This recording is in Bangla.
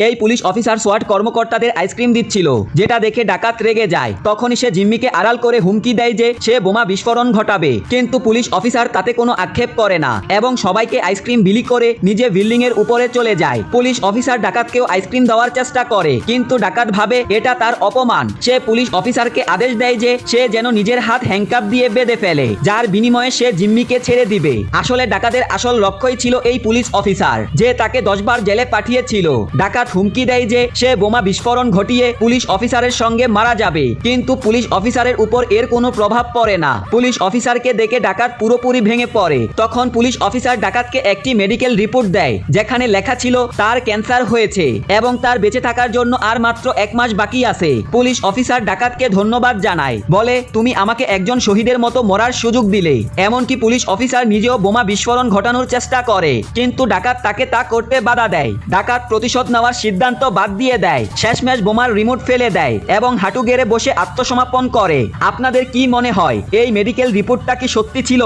এই পুলিশ অফিসার সোয়াট কর্মকর্তাদের আইসক্রিম দিচ্ছিল, যেটা দেখে ডাকাত রেগে যায়। তখনই সে জিম্মিকে আড়াল করে হুমকি দেয় যে সে বোমা বিস্ফোরণ ঘটাবে, কিন্তু পুলিশ অফিসার তাতে কোনো আক্ষেপ করে না এবং সবাইকে আইসক্রিম বিলি করে নিজে বিল্ডিং এর উপরে চলে যায়। পুলিশ অফিসার ডাকাতকেও আইসক্রিম দেওয়ার চেষ্টা করে, কিন্তু ডাকাত ভাবে এটা তার অপমান। সে পুলিশ অফিসারকে আদেশ দেয় যে সে যেন নিজের হাত হ্যান্ডকাপ দিয়ে বেঁধে ফেলে, যার বিনিময়ে সে জিম্মিকে ছেড়ে দিবে। আসলে ডাকাতের আসল লক্ষ্যই ছিল এই পুলিশ অফিসার, যে তাকে 10 বার জেলে পাঠিয়েছিল। ডাকাত হুমকি দেয় যে সে বোমা বিস্ফোরণ ঘটিয়ে পুলিশ অফিসারের সঙ্গে মারা যাবে, কিন্তু পুলিশ অফিসারের উপর এর কোনো প্রভাব পড়ে না। পুলিশ অফিসারকে দেখে ডাকাত পুরোপুরি ভেঙে পড়ে। তখন পুলিশ অফিসার ডাকাতকে একটি মেডিকেল রিপোর্ট দেয়, যেখানে লেখা ছিল তার ক্যান্সার হয়েছে এবং তার বেঁচে থাকার জন্য আর মাত্র 1 মাস বাকি আছে। পুলিশ অফিসার ডাকাতকে ধন্যবাদ জানায়, বলে তুমি আমাকে একজন শহীদের মতো মরার সুযোগ দিলে। এমনকি পুলিশ অফিসার নিজেও বোমা বিস্ফোরণ ঘটানোর চেষ্টা করে, কিন্তু ডাকাত তাকে তা করতে বাধা দেয়। ডাকাত প্রতিশোধ নেওয়ার সিদ্ধান্ত বাদ দিয়ে দেয়, শেষমেশ বোমার রিমোট ফেলে দেয় এবং হাঁটু গেড়ে বসে আত্মসমর্পণ করে। আপনাদের কি মনে হয় এই মেডিকেল রিপোর্টটা কি সত্যি ছিল?